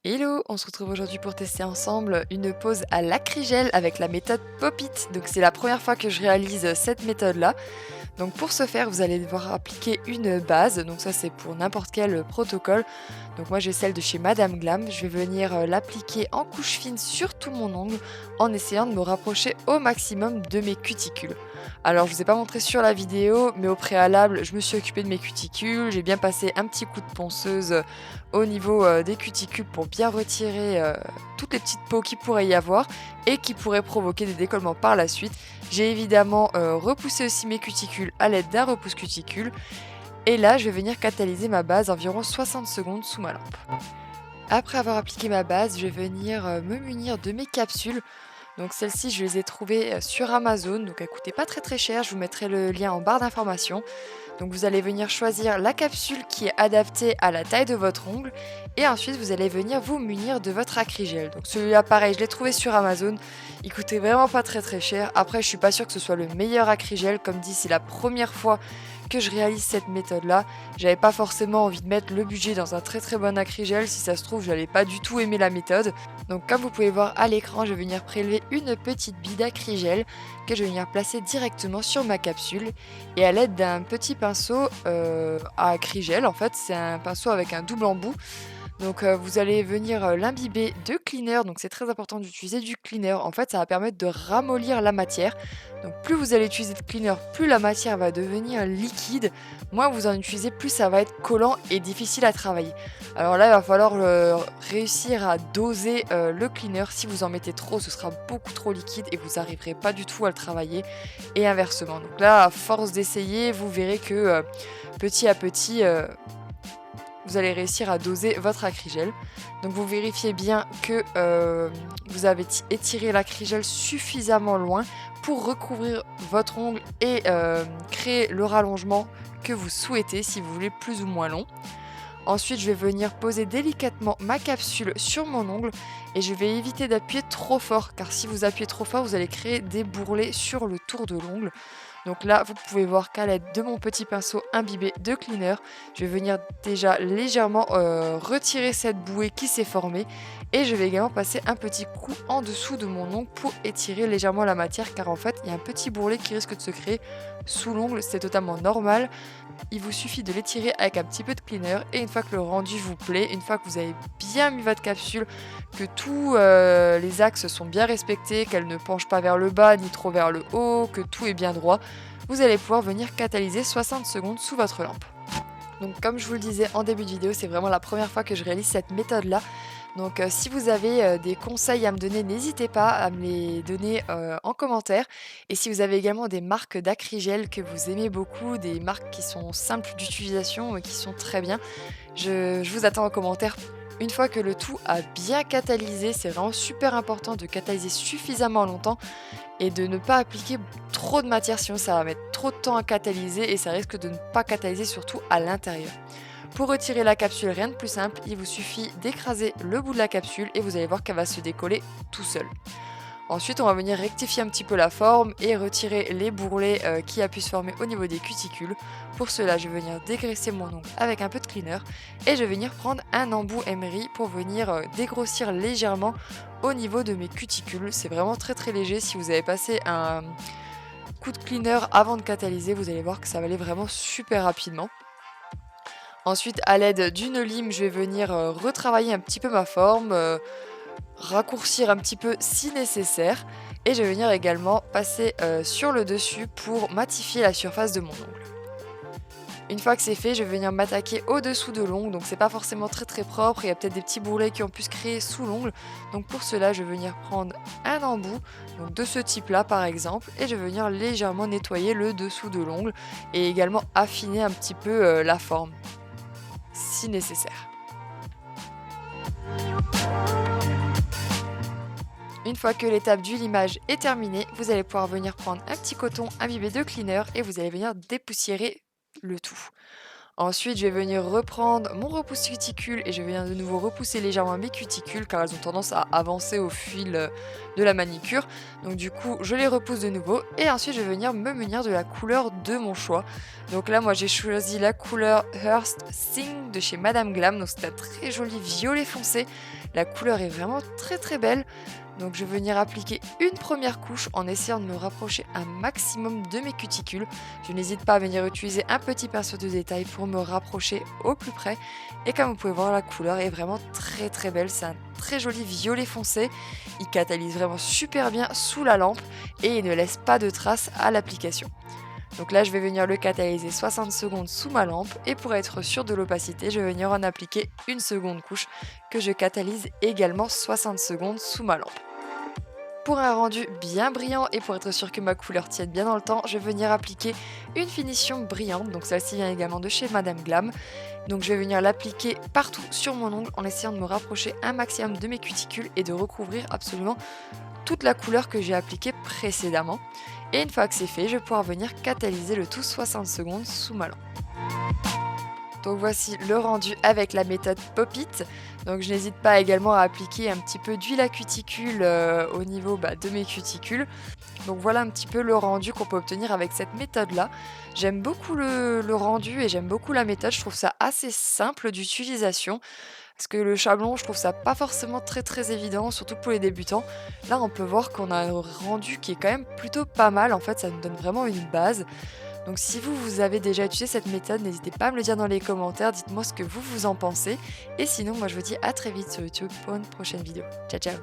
Hello, on se retrouve aujourd'hui pour tester ensemble une pose à l'acrygel avec la méthode Pop-It. Donc c'est la première fois que je réalise cette méthode-là. Donc pour ce faire, vous allez devoir appliquer une base. Donc ça c'est pour n'importe quel protocole. Donc moi j'ai celle de chez Madame Glam. Je vais venir l'appliquer en couche fine sur tout mon ongle en essayant de me rapprocher au maximum de mes cuticules. Alors je vous ai pas montré sur la vidéo, mais au préalable, je me suis occupée de mes cuticules. J'ai bien passé un petit coup de ponceuse au niveau des cuticules pour bien retirer toutes les petites peaux qu'il pourrait y avoir et qui pourraient provoquer des décollements par la suite. J'ai évidemment repoussé aussi mes cuticules à l'aide d'un repousse cuticule et là je vais venir catalyser ma base environ 60 secondes sous ma lampe. Après avoir appliqué ma base, je vais venir me munir de mes capsules. Donc celles-ci, je les ai trouvées sur Amazon, donc elles coûtaient pas très très cher, je vous mettrai le lien en barre d'informations. Donc vous allez venir choisir la capsule qui est adaptée à la taille de votre ongle et ensuite vous allez venir vous munir de votre acrygel. Donc celui-là pareil, je l'ai trouvé sur Amazon, il coûtait vraiment pas très très cher. Après je suis pas sûre que ce soit le meilleur acrygel, comme dit c'est la première fois que je réalise cette méthode là. J'avais pas forcément envie de mettre le budget dans un très très bon acrygel, si ça se trouve j'allais pas du tout aimer la méthode. Donc comme vous pouvez voir à l'écran, je vais venir prélever une petite bille d'acrygel que je vais venir placer directement sur ma capsule et à l'aide d'un petit pinceau à acrygel, en fait c'est un pinceau avec un double embout. Donc vous allez venir l'imbiber de cleaner, donc c'est très important d'utiliser du cleaner. En fait ça va permettre de ramollir la matière. Donc plus vous allez utiliser de cleaner, plus la matière va devenir liquide. Moins vous en utilisez, plus ça va être collant et difficile à travailler. Alors là il va falloir réussir à doser le cleaner. Si vous en mettez trop, ce sera beaucoup trop liquide et vous n'arriverez pas du tout à le travailler. Et inversement. Donc là à force d'essayer, vous verrez que petit à petit vous allez réussir à doser votre acrygel. Donc vous vérifiez bien que vous avez étiré l'acrygel suffisamment loin pour recouvrir votre ongle et créer le rallongement que vous souhaitez si vous voulez plus ou moins long. Ensuite, je vais venir poser délicatement ma capsule sur mon ongle et je vais éviter d'appuyer trop fort car si vous appuyez trop fort, vous allez créer des bourrelets sur le tour de l'ongle. Donc là, vous pouvez voir qu'à l'aide de mon petit pinceau imbibé de cleaner, je vais venir déjà légèrement retirer cette bouée qui s'est formée et je vais également passer un petit coup en dessous de mon ongle pour étirer légèrement la matière car en fait, il y a un petit bourrelet qui risque de se créer sous l'ongle, c'est totalement normal. Il vous suffit de l'étirer avec un petit peu de cleaner et une fois que le rendu vous plaît, une fois que vous avez bien mis votre capsule, que tous les axes sont bien respectés, qu'elle ne penche pas vers le bas ni trop vers le haut, que tout est bien droit, vous allez pouvoir venir catalyser 60 secondes sous votre lampe. Donc comme je vous le disais en début de vidéo, c'est vraiment la première fois que je réalise cette méthode-là. Donc si vous avez des conseils à me donner, n'hésitez pas à me les donner en commentaire. Et si vous avez également des marques d'acrygel que vous aimez beaucoup, des marques qui sont simples d'utilisation et qui sont très bien, je vous attends en commentaire. Une fois que le tout a bien catalysé, c'est vraiment super important de catalyser suffisamment longtemps et de ne pas appliquer trop de matière, sinon ça va mettre trop de temps à catalyser et ça risque de ne pas catalyser surtout à l'intérieur. Pour retirer la capsule, rien de plus simple, il vous suffit d'écraser le bout de la capsule et vous allez voir qu'elle va se décoller tout seul. Ensuite, on va venir rectifier un petit peu la forme et retirer les bourrelets qui a pu se former au niveau des cuticules. Pour cela, je vais venir dégraisser mon ongle avec un peu de cleaner et je vais venir prendre un embout emery pour venir dégrossir légèrement au niveau de mes cuticules. C'est vraiment très très léger. Si vous avez passé un coup de cleaner avant de catalyser, vous allez voir que ça va aller vraiment super rapidement. Ensuite, à l'aide d'une lime, je vais venir retravailler un petit peu ma forme, raccourcir un petit peu si nécessaire. Et je vais venir également passer sur le dessus pour matifier la surface de mon ongle. Une fois que c'est fait, je vais venir m'attaquer au-dessous de l'ongle, donc c'est pas forcément très très propre, il y a peut-être des petits bourrelets qui ont pu se créer sous l'ongle. Donc pour cela, je vais venir prendre un embout, donc de ce type-là par exemple, et je vais venir légèrement nettoyer le dessous de l'ongle et également affiner un petit peu la forme si nécessaire. Une fois que l'étape du limage est terminée, vous allez pouvoir venir prendre un petit coton imbibé de cleaner et vous allez venir dépoussiérer le tout. Ensuite, je vais venir reprendre mon repousse cuticule et je vais venir de nouveau repousser légèrement mes cuticules car elles ont tendance à avancer au fil de la manicure. Donc du coup, je les repousse de nouveau et ensuite je vais venir me munir de la couleur de mon choix. Donc là, moi j'ai choisi la couleur Hearst Sing de chez Madame Glam. Donc c'est un très joli violet foncé. La couleur est vraiment très très belle. Donc je vais venir appliquer une première couche en essayant de me rapprocher un maximum de mes cuticules. Je n'hésite pas à venir utiliser un petit pinceau de détail pour me rapprocher au plus près. Et comme vous pouvez voir, la couleur est vraiment très très belle. C'est un très joli violet foncé. Il catalyse vraiment super bien sous la lampe et il ne laisse pas de traces à l'application. Donc là, je vais venir le catalyser 60 secondes sous ma lampe et pour être sûr de l'opacité, je vais venir en appliquer une seconde couche que je catalyse également 60 secondes sous ma lampe. Pour un rendu bien brillant et pour être sûr que ma couleur tienne bien dans le temps, je vais venir appliquer une finition brillante. Donc celle-ci vient également de chez Madame Glam. Donc je vais venir l'appliquer partout sur mon ongle en essayant de me rapprocher un maximum de mes cuticules et de recouvrir absolument toute la couleur que j'ai appliquée précédemment. Et une fois que c'est fait, je vais pouvoir venir catalyser le tout 60 secondes sous ma lampe. Donc voici le rendu avec la méthode Pop-It. Donc je n'hésite pas également à appliquer un petit peu d'huile à cuticule au niveau de mes cuticules. Donc voilà un petit peu le rendu qu'on peut obtenir avec cette méthode-là. J'aime beaucoup le rendu et j'aime beaucoup la méthode. Je trouve ça assez simple d'utilisation. Parce que le chablon, je trouve ça pas forcément très très évident, surtout pour les débutants. Là, on peut voir qu'on a un rendu qui est quand même plutôt pas mal. En fait, ça nous donne vraiment une base. Donc si vous avez déjà utilisé cette méthode, n'hésitez pas à me le dire dans les commentaires, dites-moi ce que vous en pensez. Et sinon, moi je vous dis à très vite sur YouTube pour une prochaine vidéo. Ciao ciao.